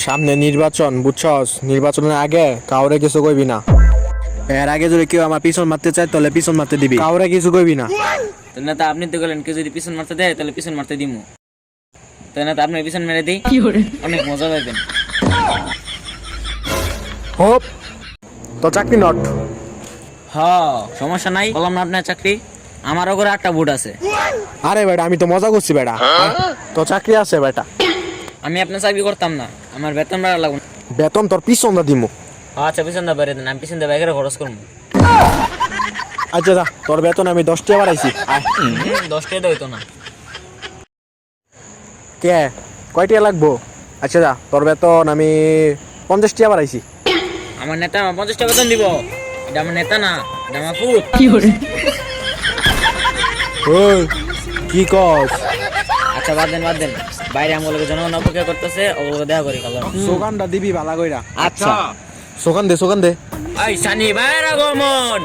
সামনে নির্বাচন বুঝছস, নির্বাচনের আগে কাউরে কিছু কইবি না। এর আগে যদি কেউ আমার পিছন মারতে চায় তাহলে পিছন মারতে দিবি, কাউরে কিছু কইবি না। তো নেতা আপনি তো বলেন কেউ যদি পিছন মারতে দেয় তাহলে পিছন মারতে দিমু। তো নেতা আপনি পিছন মেরে দিই, অনেক মজা পাইবেন। হোপ তো চাকরি নট। হ সমস্যা নাই, বললাম না আপনার চাকরি, আমারও করে 8টা বুট আছে। আরে বেটা আমি তো মজা করছি বেটা, তো চাকরি আছে বেটা। আমি আপনার চাকরি করতাম না, আমার বেতন বাড়া লাগবে। বেতন তোর পিছন দা দিমু। আচ্ছা পিছন দা বেড়ে দেন, আমি পিছন দা ব্যাগের খরচ করবো। আচ্ছা যা, তোর বেতন আমি 10 টাকা বাড়াইছি। 10 টাকা হইতো না। কে কয় টাকা লাগবো? আচ্ছা যা, তোর বেতন আমি 50 টাকা বাড়াইছি। আমার নেতা আমার 50 টাকা বেতন দিব, এটা আমার নেতা না, এটা আমার পুত। ওই কি কস? আচ্ছা বাদ দেন, বাইরে আমগুলোকে জনগণ অপেক্ষা করতেছে, ওগুলো দেখা করি কালো। সোগানটা দিবি ভালো কইরা। আচ্ছা সোগান দে। এই সানি বাইরে আগমন।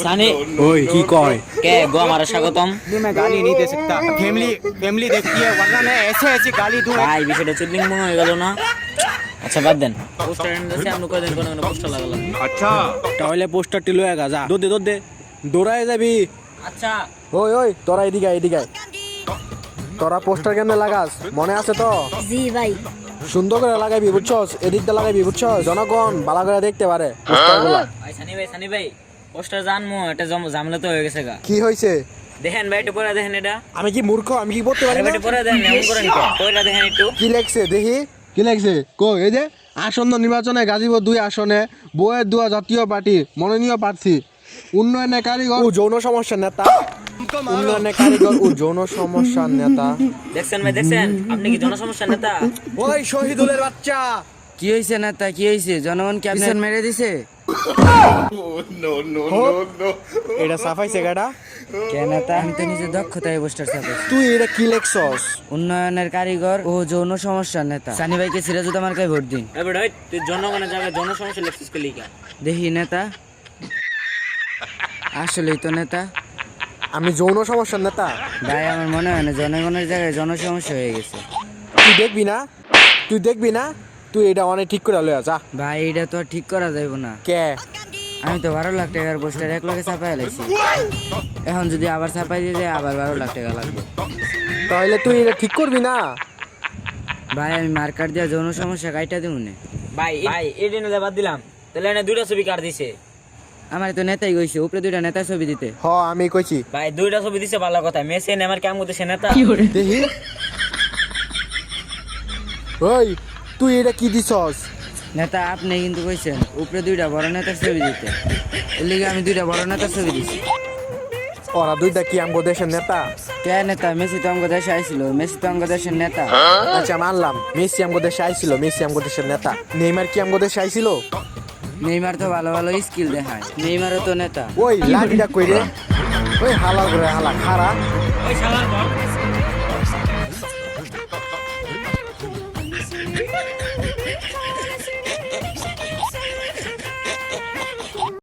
সানি ওই কি কয়? কে গো আমার স্বাগতম। मैं गाली नहीं दे सकता। फैमिली देखती है वरना मैं ऐसे गाली दूंगा। ভাই বিষয়টা চুদলিং মনে হয়ে গেল না। আচ্ছা বাদ দেন, পোস্টার এনে দিয়েছে, আপনি কয়দিন কোনো পোস্টার লাগালাম। তাহলে পোস্টারটি লয়ে গা, দে দৌড়ায় যাবি। আচ্ছা ওই তোরা এদিকে আয়। তোরা পোস্টার কেন লাগাস মনে আছে তো? জি ভাই। সুন্দর করে লাগাইবি বুঝছস, এদিকটা লাগাইবি বুঝছস, জনগণ ভালো করে দেখতে পারে পোস্টারগুলো। ভাই সানি ভাই পোস্টার জানমু, এটা ঝামেলা তো হয়ে গেছে গা। কি হইছে? দেখেন ভাই একটু পরে দেখেন, এটা আমি কি মূর্খ? আমি কি পড়তে পারি আরে না? একটু পরে দেখেন, এমন করেন কেন? পরে দেখেন একটু। কি লেখছে দেখি, কি লেখছে? কই এই যে আসন্ন নির্বাচনে গাজীপুর 2 আসনে বইয়ের দুয়া জাতীয় পার্টি মনোনীয় প্রার্থী উন্নয়নের কারিগর ও যৌন সমস্যার নেতা। উন্নয়নের কারিগর ও যৌন সমস্যার নেতা। দেখছেন ভাই দেখছেন, আপনি কি জনসমস্যার নেতা? ওই শহীদুলের বাচ্চা, কি হয়েছে নেতা, কি হয়েছে? জনগণ কি আপনার মেরে দিছে? এটা সাফাইছে গাড়া। কে নেতা? আমি তো নিজে দক্ষতায় পোস্টার ছাপাইছি। তুই এটা কি লেখছস? উন্নয়নের কারিগর ও যৌন সমস্যার নেতা সানি ভাইকে সিরাজুত মার্কায় ভোট দিন। এবার ওই তুই জনগণের জায়গায় জনসমস্যা লেখছিস কে লিখা? দেখি নেতা, আসলেই তো নেতা। আমি যৌন সমস্যার নেতা? ভাই আমার মনে হয় না, জনগণের জায়গায় জনসমস্যা হয়ে গেছে। তুই দেখবি না তুই এটা অনেক ঠিক করে লয়ে যা। ভাই এটা তো আর ঠিক করা যাইব না। কে? আমি তো 12 লাখ টাকার পোস্টার 1 লাখে ছাপাই লাইছি, এখন যদি আবার ছাপাই দিয়ে যায় আবার 12 লাখ টাকা লাগবে। তাহলে তুই এটা ঠিক করবি না? ভাই আমি মার্কার দিয়া যৌন সমস্যা কাইটা দিব না। ভাই এই দিনে বাদ দিলাম, তাহলে এনে 2টা ছবি কার দিছে? আমার তো নেতাই কইছে উপরে 2টা নেতা ছবি দিতে। আমি কইছি। ভাই 2টা ছবি দিছে ভালো কথা, মেসে আমার কেমন করতেছে নেতা? দেখি ওই তুই এটা কি দিছস? নেতা আপনি কিন্তু কইছেন উপরে 2টা বড় নেতার ছবি দিতে, এর লিগে আমি 2টা বড় নেতার ছবি দিছি। ওরা দুইটা কি আমগো দেশের নেতা? কে নেতা? মেসি তো আমগো দেশে আইছিল, মেসি তো আমগো দেশের নেতা। আচ্ছা মানলাম, মেসি আমগো দেশে আইছিল, মেসি আমগো দেশের নেতা। নেইমার কি আমগো দেশে আইছিল? নেইমার তো ভালো ভালো স্কিল দেখায়, নেইমারও তো নেতা। ওই লাঠিটা কই রে? ওই হালা করে হালা খারা। ওই শালার